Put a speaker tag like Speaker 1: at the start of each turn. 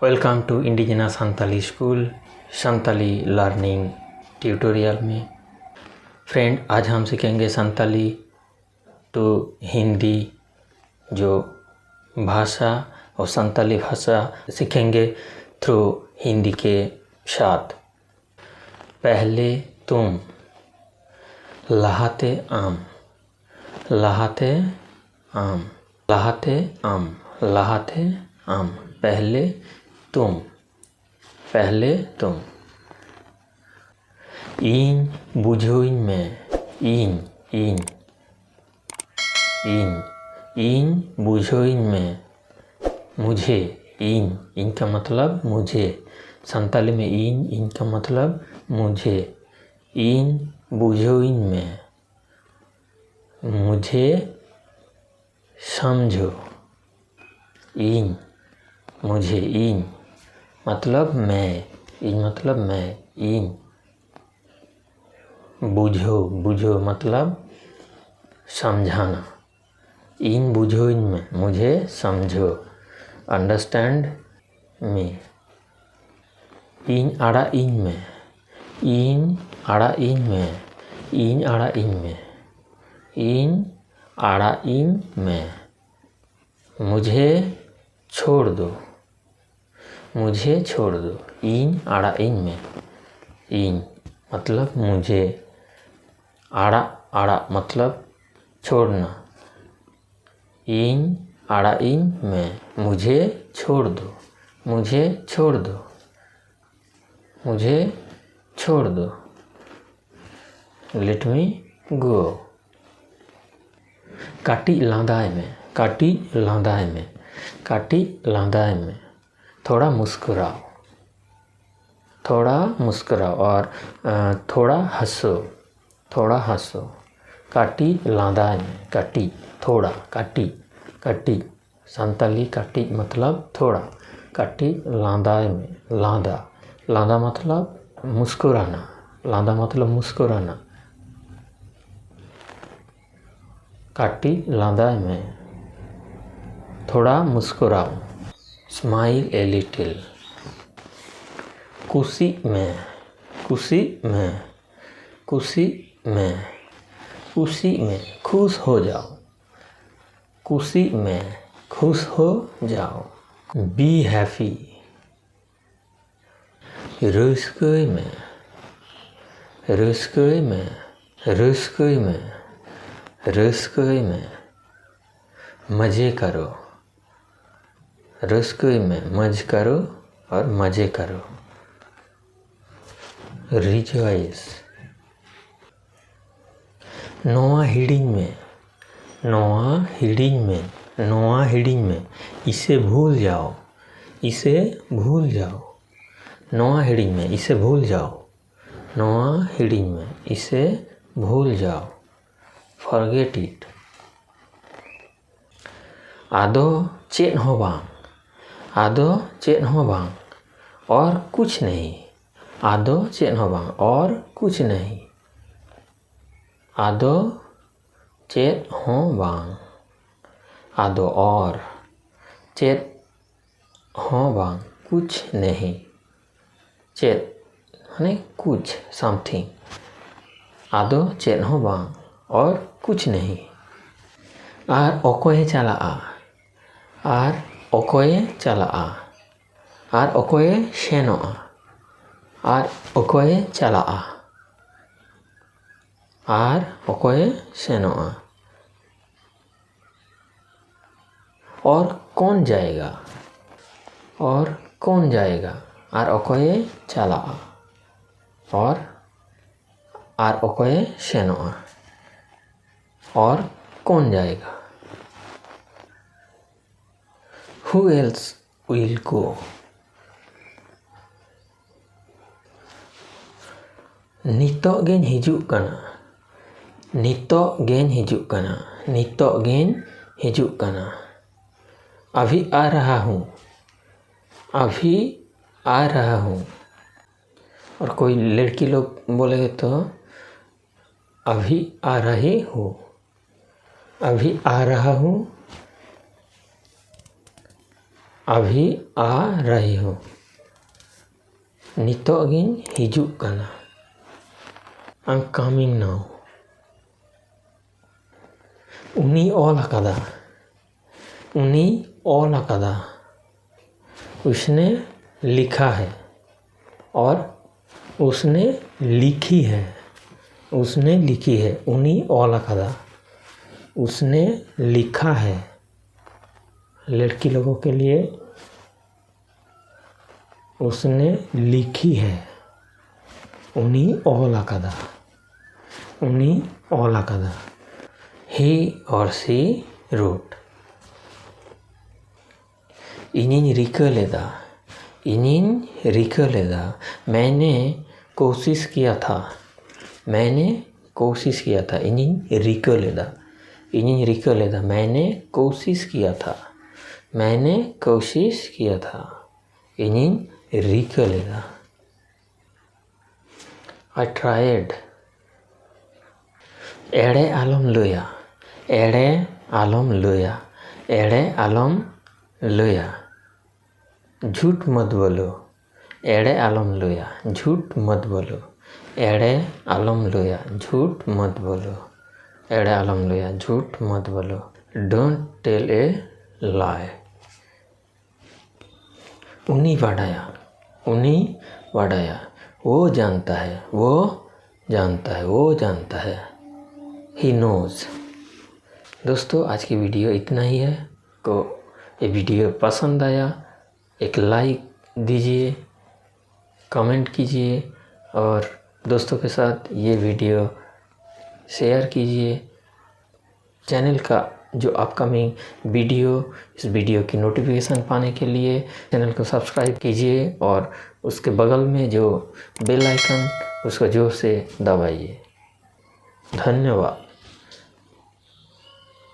Speaker 1: Welcome to indigenous Santali school Santali learning tutorial में। Friend, आज हम सीखेंगे संताली टू हिंदी जो भाषा और संताली भाषा सीखेंगे थ्रू हिंदी के साथ। पहले तुम लहाते आम, लहाते आम, लहाते आम, लहाते आम। पहले तुम, पहले तुम। इन बुझोइन में, इन इन इन इन बुझोइन में मुझे, इन का मतलब मुझे। संताली में इन का मतलब मुझे। इन बुझोइन में मुझे समझो। इन मुझे, इन मतलब मैं, इन मतलब मैं। इन बुझो, बुझो मतलब समझाना। इन बुझो इन में मुझे समझो, अंडरस्टैंड मी। इन आड़ा इन में, इन आड़ा इन में, इन आड़ा इन में, इन आड़ा इन में मुझे छोड़ दो, मुझे छोड़ दो। इन आड़ा इन में, इन मतलब मुझे, आड़ा आड़ा मतलब छोड़ना। इन आड़ा इन में मुझे छोड़ दो, मुझे छोड़ दो, मुझे छोड़ दो। लेट मी गो। काटी लांदाए में, काटी लांदाए में, काटी लांदाए में थोड़ा मुस्कुराओ, थोड़ा मुस्कुराओ और थोड़ा हंसो, थोड़ा हंसो। काटी लांदाए में, काटी थोड़ा, काटी काटी संताली काटी मतलब थोड़ा। काटी लांदाए में, लांदा, लांदा मतलब मुस्कुराना, लांदा मतलब मुस्कुराना। काटी लांदाए में थोड़ा मुस्कुराओ। Smile a little. खुशी में, खुशी में, खुशी में, खुशी में खुश हो जाओ, खुशी में खुश हो जाओ। Be happy. रस्कोई में, रस्कोई में, रस्कोई में, रस्कोई में मज़े करो। रस्कोई में मज़ करो और मज़े करो। रिजॉइस। नोआ हिडिंग में, नोआ हिडिंग में, नोआ हिडिंग में इसे भूल जाओ, इसे भूल जाओ। नोआ हिडिंग में इसे भूल जाओ, नोआ हिडिंग में इसे भूल जाओ। Forget it. आदो चेत हो बांग, आदो चेत हो बांग और कुछ नहीं। आदो चेत हो बांग और कुछ नहीं। आदो चेत हो बांग, आदो और, चेत हो बांग कुछ नहीं। चेत माने कुछ, समथिंग। आदो चेत हो बांग और कुछ नहीं। आर ओकोए चलाआ, आर ओकोए चलाआ, आर ओकोए सेनोआ, आर ओकोए चलाआ, आर ओकोए सेनोआ। और कौन जाएगा, और कौन जाएगा। आर ओकोए चलाआ और आर ओकोए सेनोआ। और कौन जाएगा। Who else will go? नितोग गेन हिजुग कना, नितोग गेन हिजुग कना, नितोग गेन हिजुग कना। अभी आ रहा हूँ, अभी आ रहा हूँ। और कोई लड़की लोग बोलेंगे तो अभी आ रही हूँ, अभी आ रहा हूँ, अभी आ रही हूँ नितोग गिन हिजुग काना I'm coming now उनी ऑल अकादा उनी ऑल अकादा उसने लिखा है और उसने लिखी है उसने लिखी है उनी ऑल अकादा उसने लिखा है लड़की लोगों के लिए उसने लिखी है उनी ऑल अकादा उनी ऑल अकादा he or she wrote इनिन रिका लेदा मैंने कोशिश किया था इनिन रिका लेदा मैंने कोशिश किया था इनिन रिका लेदा I tried एड़े आलम लोया झूठ मत बोलो एड़े आलम लोया झूठ मत बोलो एड़े आलम लोया झूठ मत बोलो डोंट टेल ए लाई उनी वाडाया वो जानता है ही नोज़। दोस्तों आज की वीडियो इतना ही है। को ये वीडियो पसंद आया एक लाइक दीजिए, कमेंट कीजिए और दोस्तों के साथ ये वीडियो शेयर कीजिए। चैनल का जो अपकमिंग इस वीडियो की नोटिफिकेशन पाने के लिए चैनल को सब्सक्राइब कीजिए और उसके बगल में जो बेल आइकन उसको जोर से दबाइए। धन्यवाद।